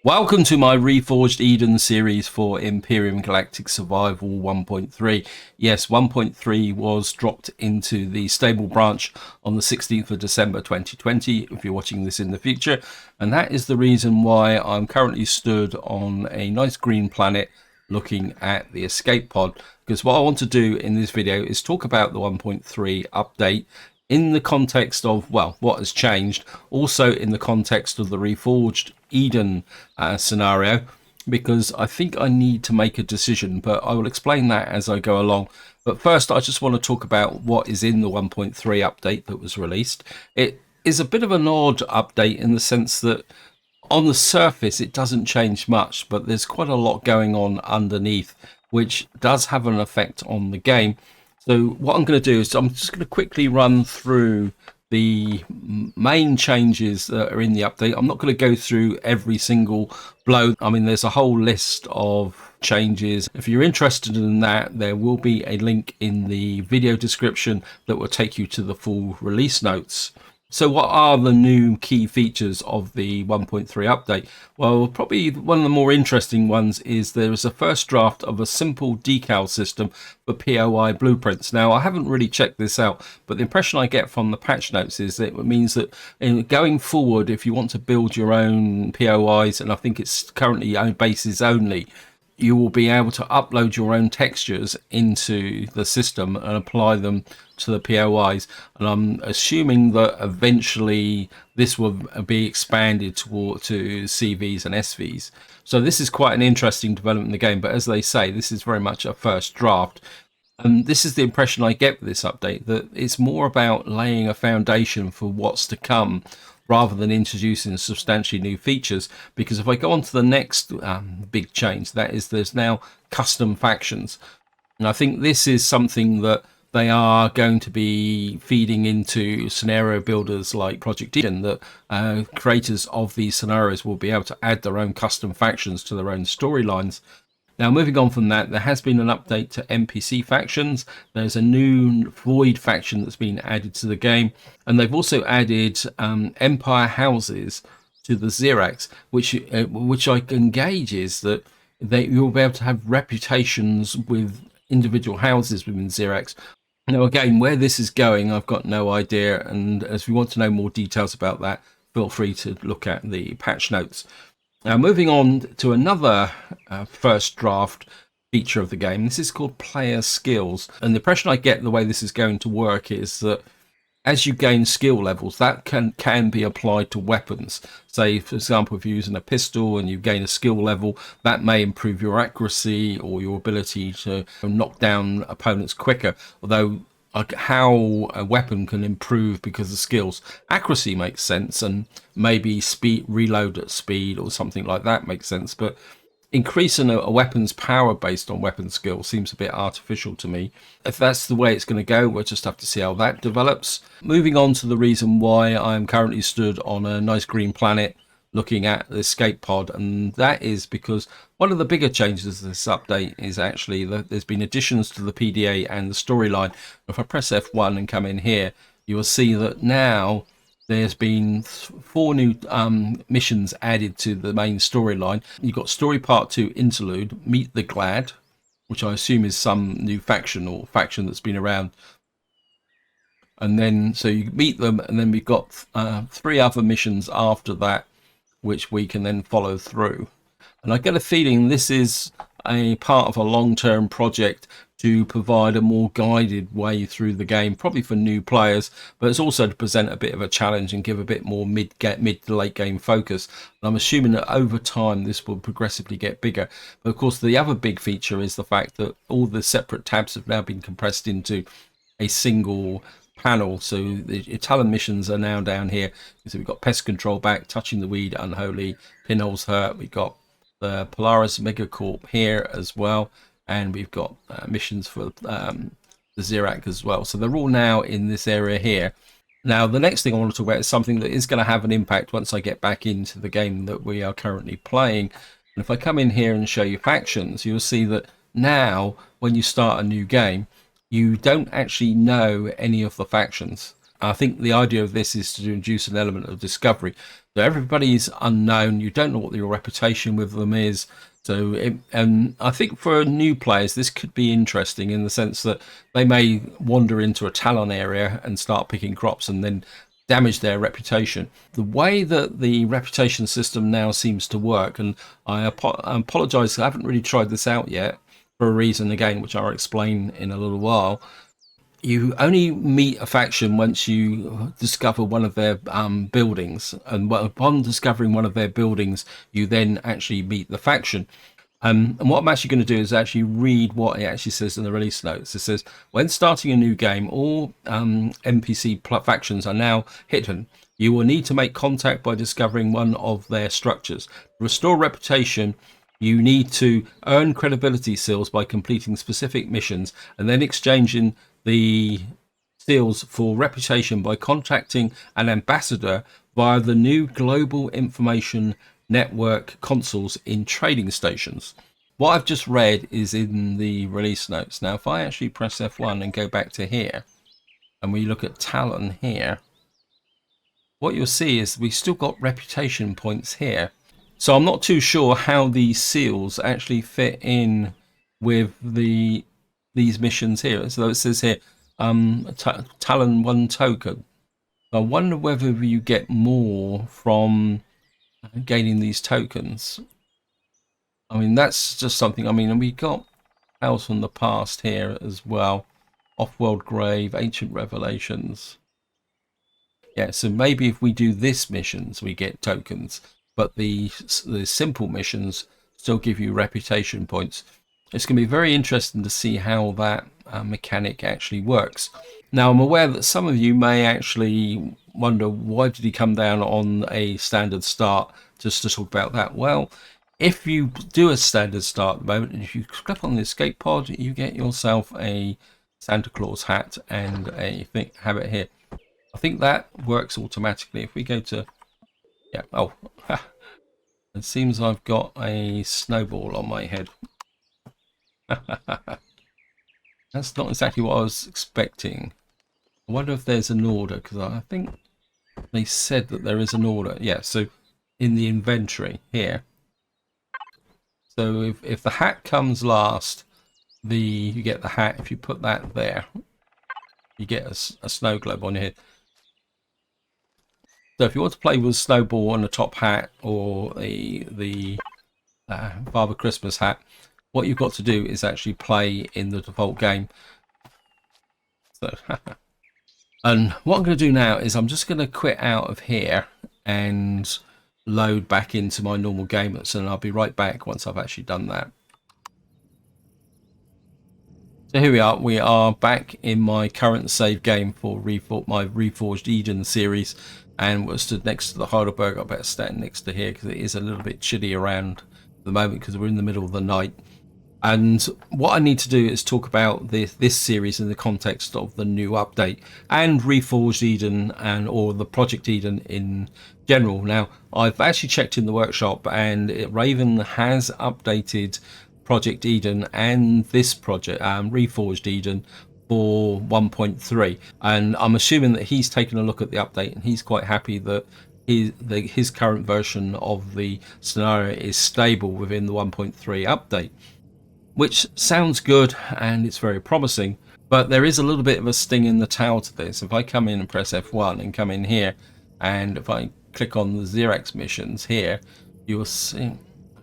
Welcome to my Reforged Eden series for Empyrion Galactic Survival 1.3. Yes, 1.3 was dropped into the stable branch on the 16th of December 2020, if you're watching this in the future. And that is the reason why I'm currently stood on a nice green planet looking at the escape pod. Because what I want to do in this video is talk about the 1.3 update in the context of, well, what has changed, also in the context of the Reforged Eden scenario, because I think I need to make a decision, but I will explain that as I go along. But first, I just want to talk about what is in the 1.3 update that was released. It is a bit of an odd update in the sense that on the surface it doesn't change much, but there's quite a lot going on underneath, which does have an effect on the game. So what I'm going to do is I'm just going to quickly run through the main changes that are in the update. I'm not going to go through every single blow. I mean, there's a whole list of changes. If you're interested in that, there will be a link in the video description that will take you to the full release notes. So what are the new key features of the 1.3 update? Well, probably one of the more interesting ones is there is a first draft of a simple decal system for POI blueprints. Now, I haven't really checked this out, but the impression I get from the patch notes is that it means that going forward, if you want to build your own POIs, and I think it's currently bases only, you will be able to upload your own textures into the system and apply them to the POIs. And I'm assuming that eventually this will be expanded to CVs and SVs. So this is quite an interesting development in the game. But as they say, this is very much a first draft. And this is the impression I get with this update, that it's more about laying a foundation for what's to come, rather than introducing substantially new features. Because if I go on to the next big change, that is there's now custom factions. And I think this is something that they are going to be feeding into scenario builders like Project Eden, that creators of these scenarios will be able to add their own custom factions to their own storylines. Now, moving on from that, there has been an update to Mpc Factions. There's a new Void faction that's been added to the game. And they've also added Empire houses to the Xerax, which I can gauge is that you'll be able to have reputations with individual houses within Xerax. Now, again, where this is going, I've got no idea. And if you want to know more details about that, feel free to look at the patch notes. Now, moving on to another first draft feature of the game. This is called player skills. And the impression I get the way this is going to work is that as you gain skill levels, that can be applied to weapons. Say, for example, if you're using a pistol and you gain a skill level, that may improve your accuracy or your ability to knock down opponents quicker. Although how a weapon can improve because of skills, accuracy makes sense, and maybe speed, reload at speed or something like that makes sense, but increasing a weapon's power based on weapon skill seems a bit artificial to me. If that's the way it's going to go, we'll just have to see how that develops. Moving on to the reason why I'm currently stood on a nice green planet looking at the escape pod, and that is because one of the bigger changes of this update is actually that there's been additions to the PDA and the storyline. If I press F1 and come in here, you will see that now there's been 4 new missions added to the main storyline. You've got Story Part 2 Interlude, Meet the Glad, which I assume is some new faction or faction that's been around. And then, so you meet them, and then we've got 3 other missions after that, which we can then follow through. And I get a feeling this is a part of a long-term project to provide a more guided way through the game, probably for new players, but it's also to present a bit of a challenge and give a bit more mid to late game focus. And I'm assuming that over time this will progressively get bigger. But of course, the other big feature is the fact that all the separate tabs have now been compressed into a single panel. So the Italian missions are now down here. So we've got Pest Control back, Touching the Weed, Unholy, Pinholes Hurt. We've got the Polaris Megacorp here as well, and we've got missions for the Xerax as well. So they're all now in this area here. Now, the next thing I want to talk about is something that is going to have an impact once I get back into the game that we are currently playing. And if I come in here and show you factions, you'll see that now when you start a new game, you don't actually know any of the factions. I think the idea of this is to induce an element of discovery. So everybody's unknown. You don't know what your reputation with them is. So, and I think for new players, this could be interesting in the sense that they may wander into a Talon area and start picking crops and then damage their reputation. The way that the reputation system now seems to work, and I apologize, I haven't really tried this out yet for a reason, again, which I'll explain in a little while. You only meet a faction once you discover one of their buildings, and upon discovering one of their buildings, you then actually meet the faction. And what I'm actually going to do is actually read what it actually says in the release notes. It says, when starting a new game, all NPC factions are now hidden. You will need to make contact by discovering one of their structures. To restore reputation, you need to earn credibility seals by completing specific missions and then exchanging the seals for reputation by contacting an ambassador via the new global information network consoles in trading stations. What I've just read is in the release notes. Now, if I actually press F1 and go back to here, and we look at Talon here, what you'll see is we still got reputation points here. So I'm not too sure how these seals actually fit in with these missions here. So it says here, Talon 1 token. I wonder whether you get more from gaining these tokens. I mean, that's just something. I mean, and we got Tales from the Past here as well. Off-World Grave, Ancient Revelations. Yeah, so maybe if we do this missions, we get tokens, but the simple missions still give you reputation points. It's going to be very interesting to see how that mechanic actually works. Now, I'm aware that some of you may actually wonder, why did he come down on a standard start? Just to talk about that. Well, if you do a standard start at the moment, and if you click on the escape pod, you get yourself a Santa Claus hat and a habit here. I think that works automatically. If we go to, yeah, oh, it seems I've got a snowball on my head. That's not exactly what I was expecting. I wonder if there's an order, because I think they said that there is an order. Yeah, so in the inventory here. So if the hat comes last, you get the hat. If you put that there, you get a snow globe on your head. So if you want to play with Snowball and a top hat or the Father Christmas hat, what you've got to do is actually play in the default game. So, and what I'm going to do now is I'm just going to quit out of here and load back into my normal game, and I'll be right back once I've actually done that. So here we are back in my current save game for my Reforged Eden series, and we're stood next to the Heidelberg. I better stand next to here because it is a little bit chilly around at the moment because we're in the middle of the night. And what I need to do is talk about this series in the context of the new update and Reforged Eden or the Project Eden in general. Now, I've actually checked in the workshop, and Raven has updated Project Eden and this project, Reforged Eden, for 1.3, and I'm assuming that he's taken a look at the update and he's quite happy that his current version of the scenario is stable within the 1.3 update, which sounds good and it's very promising. But there is a little bit of a sting in the tail to this. If I come in and press F1 and come in here, and if I click on the Xerox missions here, you will see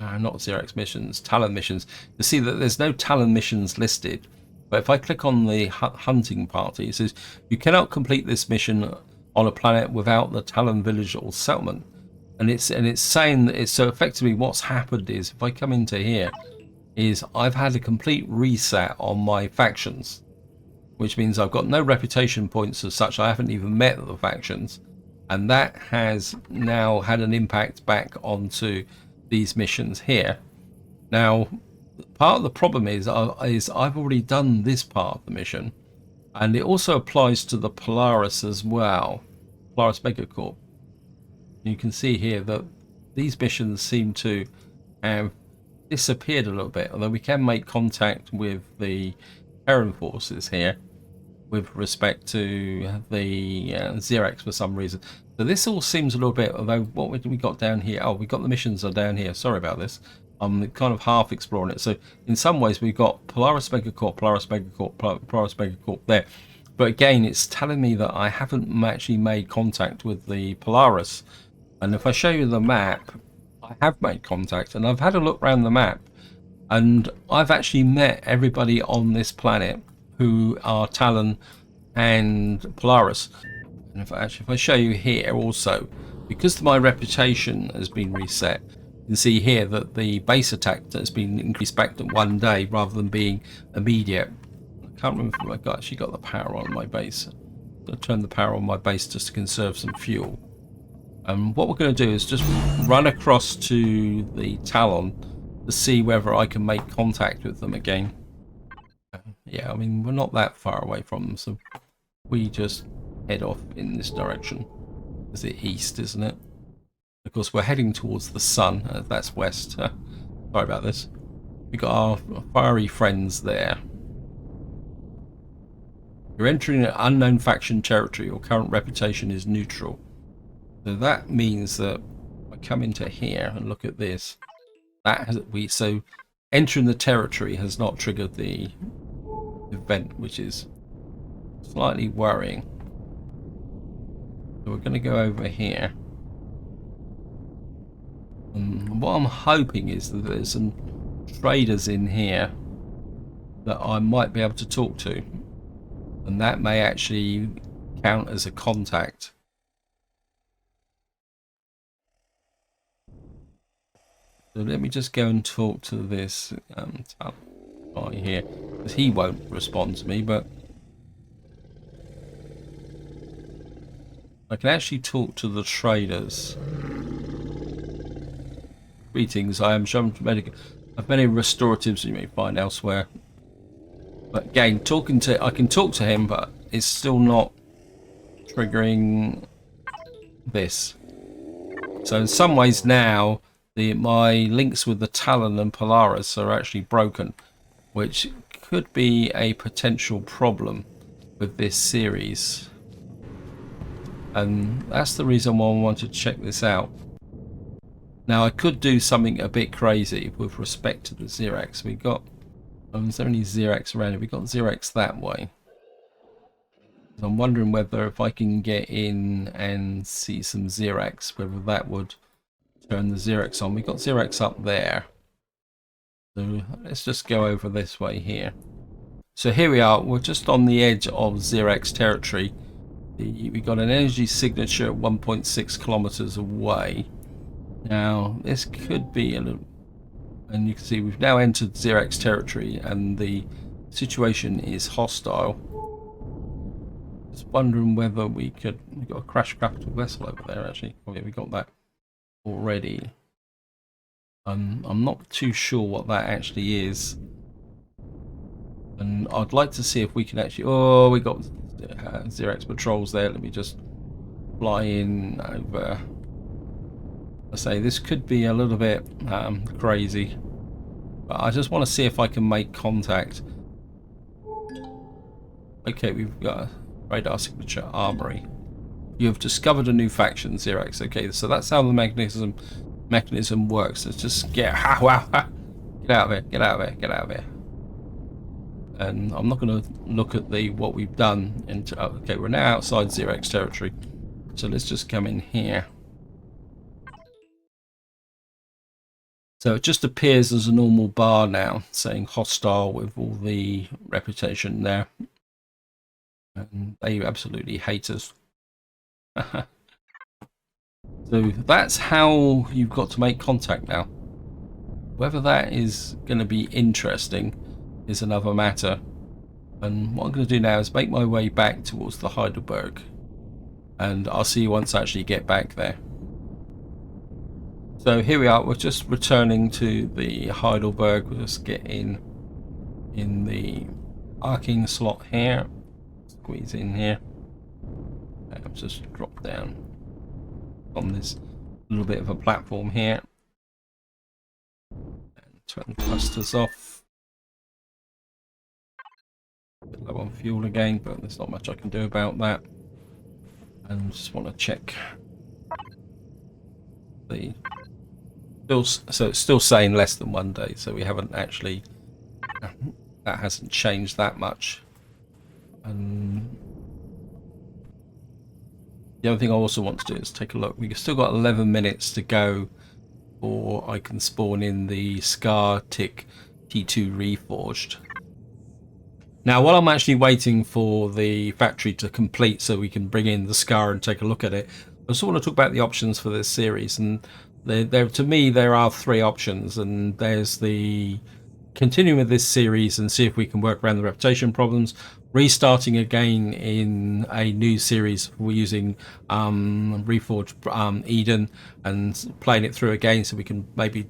not Xerox missions, Talon missions. You see that there's no Talon missions listed. But if I click on the hunting party, it says you cannot complete this mission on a planet without the Talon village or settlement. And it's saying that so effectively what's happened is, if I come into here, is I've had a complete reset on my factions, which means I've got no reputation points as such. I haven't even met the factions, and that has now had an impact back onto these missions here. Now, part of the problem is I've already done this part of the mission, and it also applies to the Polaris as well, Polaris Megacorp. You can see here that these missions seem to have disappeared a little bit, although we can make contact with the Terran forces here. with respect to the Xerax for some reason. So this all seems a little bit, although what we got down here? Oh, we got the missions are down here. Sorry about this. I'm kind of half exploring it. So in some ways we've got Polaris Megacorp, Polaris Megacorp, Polaris Megacorp there. But again, it's telling me that I haven't actually made contact with the Polaris. And if I show you the map, I have made contact, and I've had a look around the map, and I've actually met everybody on this planet who are Talon and Polaris. And if I show you here also, because my reputation has been reset, you can see here that the base attack has been increased back to 1 day rather than being immediate. I can't remember if I actually got the power on my base. I'll turn the power on my base just to conserve some fuel. And what we're going to do is just run across to the Talon to see whether I can make contact with them again. Yeah, I mean, we're not that far away from them, so we just head off in this direction. Is it east, isn't it? Of course, we're heading towards the sun. That's west. Sorry about this. We got our fiery friends there. You're entering an unknown faction territory. Your current reputation is neutral. So that means that I come into here and look at this. So entering the territory has not triggered the event, which is slightly worrying. So we're going to go over here. And what I'm hoping is that there's some traders in here that I might be able to talk to, and that may actually count as a contact. So let me just go and talk to this guy here, because he won't respond to me, but I can actually talk to the traders. Greetings, I am Sean from Medical. I've many restoratives you may find elsewhere. But again, I can talk to him, but it's still not triggering this. So in some ways now, my links with the Talon and Polaris are actually broken, which could be a potential problem with this series. And that's the reason why I want to check this out. Now I could do something a bit crazy with respect to the Xerax. We got, is there any Xerax around here? We got Xerax that way. So I'm wondering whether if I can get in and see some Xerax, whether that would turn the Xerax on. We got Xerax up there. So let's just go over this way here. So here we are. We're just on the edge of Xerax territory. We got an energy signature at 1.6 kilometers away. Now this could be a little, and you can see we've now entered Xerax territory and the situation is hostile. Just wondering whether we got a crash capital vessel over there actually. Oh yeah, we got that already. I'm not too sure what that actually is, and I'd like to see if we can actually, oh, we got Xerax patrols there. Let me just fly in over. I say this could be a little bit crazy, but I just want to see if I can make contact. Okay, we've got a radar signature armory. You have discovered a new faction, Xerax. Okay, so that's how the mechanism works. Let's just get get out of here, get out of here, get out of here. And I'm not going to look at what we've done. Okay, we're now outside Xerax territory, so let's just come in here. So it just appears as a normal bar now, saying hostile with all the reputation there. And they absolutely hate us. So that's how you've got to make contact now. Whether that is going to be interesting is another matter. And what I'm going to do now is make my way back towards the Heidelberg. And I'll see you once I actually get back there. So here we are, we're just returning to the Heidelberg. We'll just get in the parking slot here, squeeze in here, and just drop down on this little bit of a platform here, and turn the clusters off. Bit low on fuel again, but there's not much I can do about that. And just want to check the so it's still saying less than 1 day, so we haven't actually, that hasn't changed that much. And the other thing I also want to do is take a look. We've still got 11 minutes to go before I can spawn in the Scar Tick T2 Reforged. Now, while I'm actually waiting for the factory to complete so we can bring in the Scar and take a look at it, I also want to talk about the options for this series. And to me, there are 3 options. And there's the continuing with this series and see if we can work around the reputation problems, restarting again in a new series. We're using Reforged Eden and playing it through again so we can maybe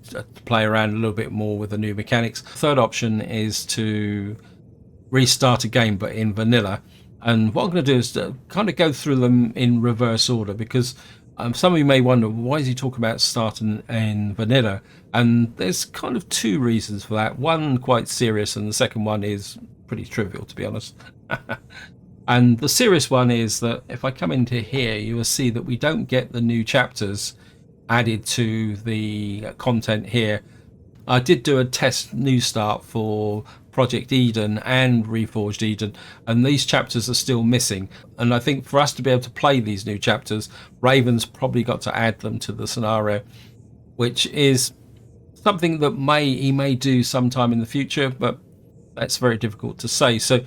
play around a little bit more with the new mechanics. Third option is to restart a game but in vanilla, and what I'm going to do is to kind of go through them in reverse order, because some of you may wonder, why is he talking about starting in vanilla? And there's kind of 2 reasons for that. One quite serious, and the second one is pretty trivial, to be honest. And the serious one is that if I come into here, you will see that we don't get the new chapters added to the content here. I did do a test new start for Project Eden and Reforged Eden, and these chapters are still missing. And I think for us to be able to play these new chapters, Raven's probably got to add them to the scenario, which is something that he may do sometime in the future, but that's very difficult to say. So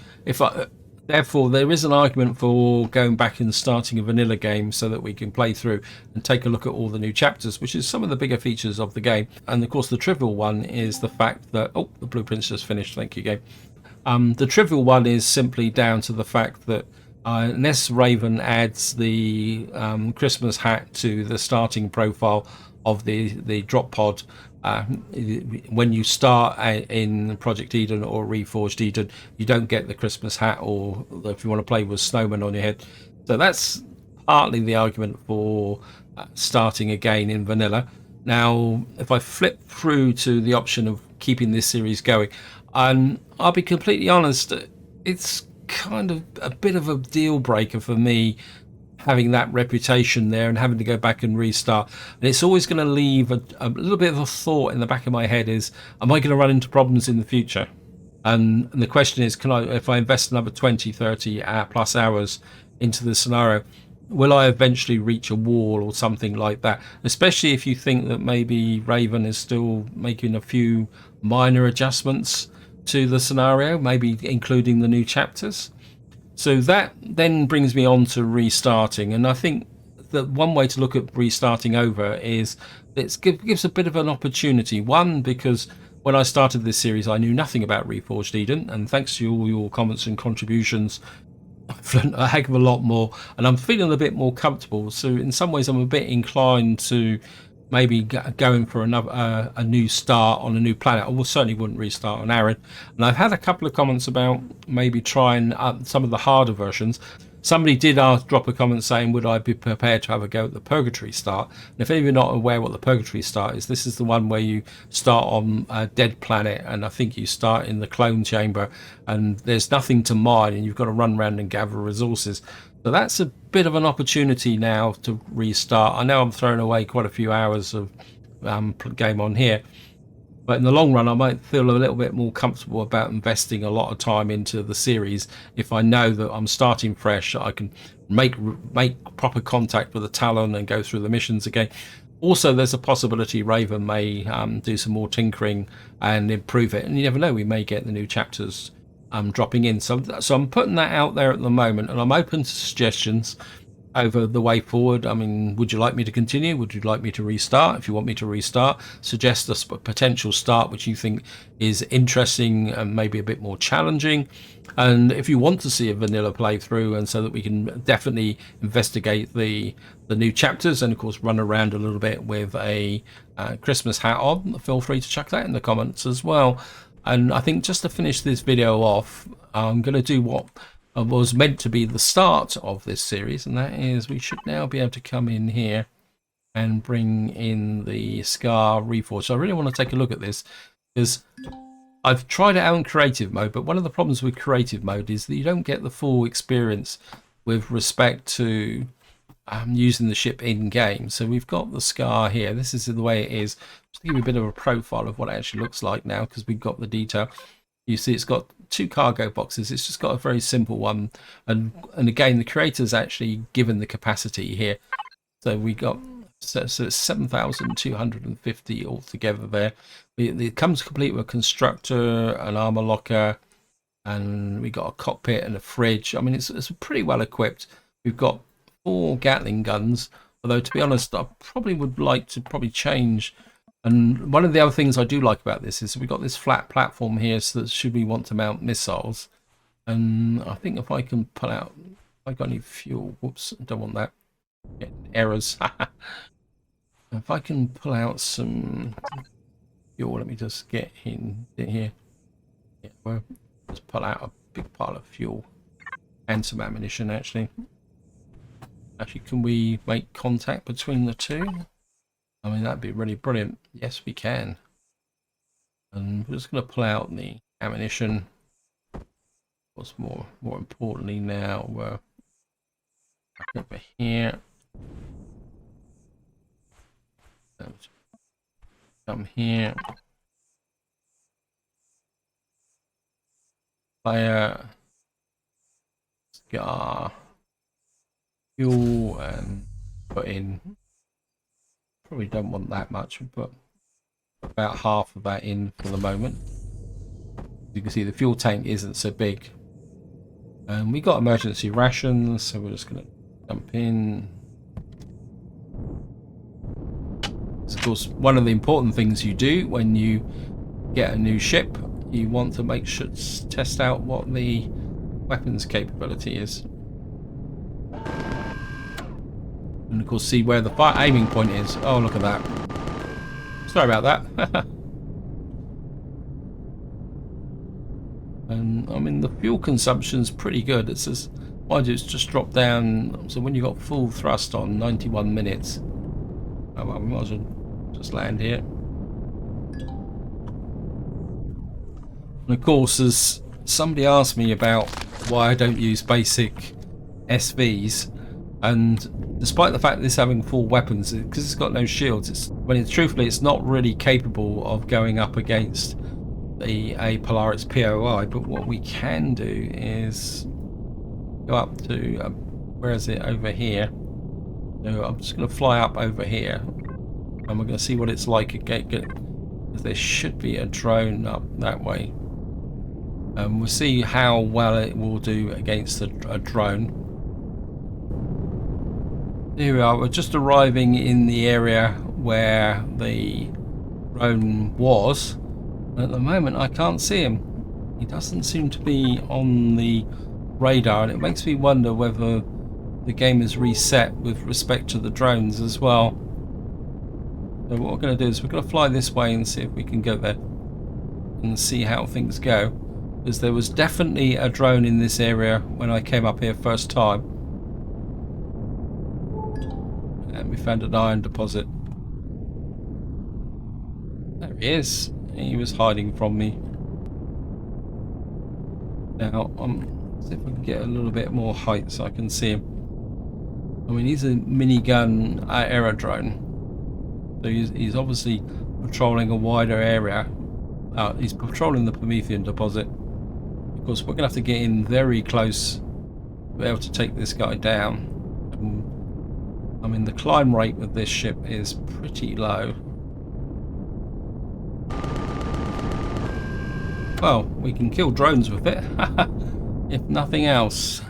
therefore, there is an argument for going back and starting a vanilla game so that we can play through and take a look at all the new chapters, which is some of the bigger features of the game. And of course, the trivial one is the fact that, oh, the blueprint's just finished. Thank you, game. The trivial one is simply down to the fact that unless Raven adds the Christmas hat to the starting profile of the drop pod, when you start in Project Eden or Reforged Eden, you don't get the Christmas hat, or if you want to play with snowman on your head. So that's partly the argument for starting again in vanilla. Now, if I flip through to the option of keeping this series going, I'll be completely honest, it's kind of a bit of a deal breaker for me having that reputation there and having to go back and restart. And it's always going to leave a little bit of a thought in the back of my head is, am I going to run into problems in the future? And the question is, if I invest another 20, 30 plus hours into the scenario, will I eventually reach a wall or something like that? Especially if you think that maybe Raven is still making a few minor adjustments to the scenario, maybe including the new chapters. So that then brings me on to restarting, and I think that one way to look at restarting over is it gives a bit of an opportunity. One, because when I started this series, I knew nothing about Reforged Eden, and thanks to all your comments and contributions, I've learned a heck of a lot more, and I'm feeling a bit more comfortable. So in some ways, I'm a bit inclined to maybe going for a new start on a new planet. I certainly wouldn't restart on Aaron. And I've had a couple of comments about maybe trying some of the harder versions. Somebody did drop a comment saying, would I be prepared to have a go at the Purgatory start? And if any of you are not aware what the Purgatory start is, this is the one where you start on a dead planet, and I think you start in the clone chamber, and there's nothing to mine, and you've got to run around and gather resources. So that's a bit of an opportunity now to restart. I know I'm throwing away quite a few hours of game on here, but in the long run I might feel a little bit more comfortable about investing a lot of time into the series if I know that I'm starting fresh. I can make proper contact with the Talon and go through the missions again. Also, there's a possibility Raven may do some more tinkering and improve it, and you never know, we may get the new chapters dropping in. So I'm putting that out there at the moment, and I'm open to suggestions over the way forward. I mean, would you like me to continue? Would you like me to restart? If you want me to restart, suggest a potential start which you think is interesting and maybe a bit more challenging. And if you want to see a vanilla playthrough, and so that we can definitely investigate the new chapters and of course run around a little bit with a Christmas hat on, feel free to chuck that in the comments as well. And I think just to finish this video off, I'm going to do what was meant to be the start of this series, and that is we should now be able to come in here and bring in the Scar Reforged. So I really want to take a look at this, because I've tried it out in creative mode, but one of the problems with creative mode is that you don't get the full experience with respect to using the ship in game. So we've got the Scar here. This is the way it is. Just to give you a bit of a profile of what it actually looks like now, because we've got the detail. You see it's got 2 cargo boxes. It's just got a very simple one, and again the creator's actually given the capacity here. So we got so it's 7,250 altogether there. It comes complete with a constructor, an armor locker, and we got a cockpit and a fridge. I mean, it's pretty well equipped. We've got 4 Gatling guns, although to be honest, I probably would like to change. And one of the other things I do like about this is we've got this flat platform here, so that should we want to mount missiles. And I think if I can pull out, I got any fuel? Whoops, I don't want that. Getting errors. If I can pull out some fuel, let me just get in here. Yeah, well, just pull out a big pile of fuel and some ammunition. Actually, can we make contact between the two? I mean, that'd be really brilliant. Yes, we can. And we're just going to pull out the ammunition. What's more importantly now, we're over here. Come here. Fire. Scar. Fuel and put in. Probably don't want that much, but about half of that in for the moment. You can see the fuel tank isn't so big. And we got emergency rations, so we're just going to jump in. Of course, one of the important things you do when you get a new ship, you want to make sure to test out what the weapons capability is. And of course, see where the fire aiming point is. Oh, look at that. Sorry about that. And I mean, the fuel consumption's pretty good. It says, mind you, it's just dropped down. So when you got full thrust on, 91 minutes. Oh, well, we might as well just land here. And of course, as somebody asked me about why I don't use basic SVs, and despite the fact that it's having full weapons, because it's got no shields, truthfully, it's not really capable of going up against a Polaris POI. But what we can do is go up to where is it, over here. So I'm just going to fly up over here, and we're going to see what it's like again, because there should be a drone up that way. And we'll see how well it will do against a drone. Here we are. We're just arriving in the area where the drone was. At the moment, I can't see him. He doesn't seem to be on the radar, and it makes me wonder whether the game is reset with respect to the drones as well. So what we're going to do is we're going to fly this way and see if we can go there and see how things go. Because there was definitely a drone in this area when I came up here first time. And we found an iron deposit. There he is. He was hiding from me. Now, let's see if I can get a little bit more height so I can see him. I mean, he's a minigun aerodrone. So he's obviously patrolling a wider area. He's patrolling the Promethean deposit. Of course, we're going to have to get in very close to be able to take this guy down. I mean, the climb rate with this ship is pretty low. Well, we can kill drones with it, if nothing else.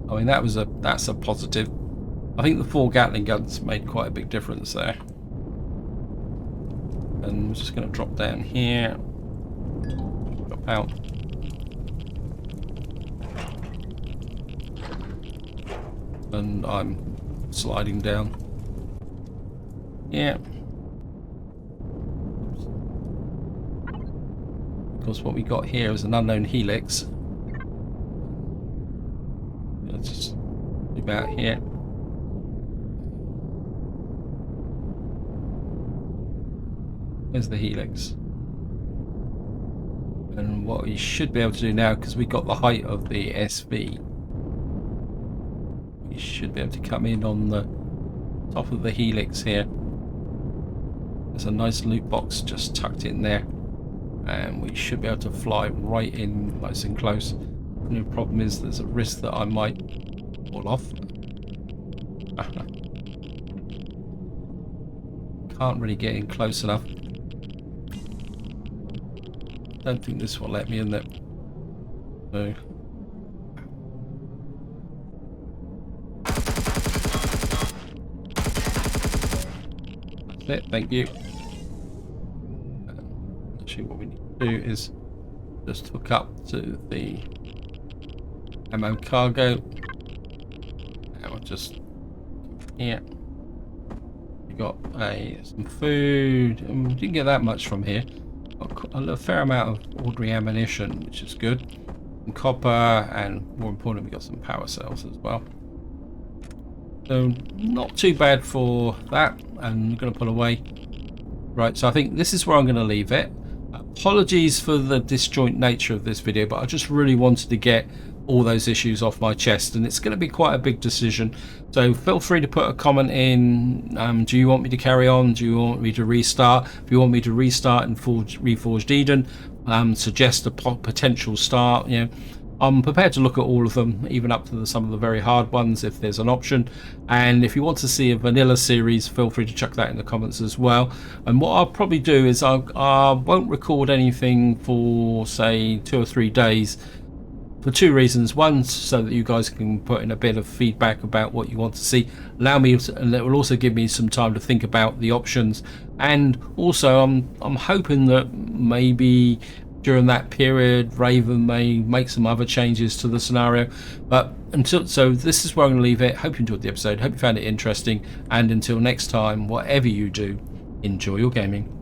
I mean, that's a positive. I think the 4 Gatling guns made quite a big difference there. And we're just going to drop down here. Drop out. And I'm sliding down. Yeah. Because what we got here is an unknown helix. Let's just about here. There's the helix. And what we should be able to do now, because we got the height of the SV, we should be able to come in on the top of the helix here. There's a nice loot box just tucked in there, and we should be able to fly right in nice and close. The only problem is there's a risk that I might fall off. Can't really get in close enough. Don't think this will let me in there. So that's it, thank you. Actually what we need to do is just hook up to the ammo cargo. And we'll just here. We got some food, and we didn't get that much from here. A fair amount of ordinary ammunition, which is good. Some copper, and more important, we got some power cells as well. So not too bad for that, and I'm going to pull away. Right, so I think this is where I'm going to leave it. Apologies for the disjoint nature of this video, but I just really wanted to get all those issues off my chest, and it's going to be quite a big decision. So feel free to put a comment in. Do you want me to carry on? Do you want me to restart? If you want me to restart and Reforged Eden, suggest a potential start. You know, I'm prepared to look at all of them, even up to some of the very hard ones if there's an option. And if you want to see a vanilla series, feel free to chuck that in the comments as well. And what I'll probably do is I won't record anything for say 2 or 3 days, for 2 reasons. One, so that you guys can put in a bit of feedback about what you want to see, allow me to, and it will also give me some time to think about the options. And also I'm hoping that maybe during that period Raven may make some other changes to the scenario. But so this is where I'm going to leave it. Hope you enjoyed the episode, hope you found it interesting, and until next time, whatever you do, enjoy your gaming.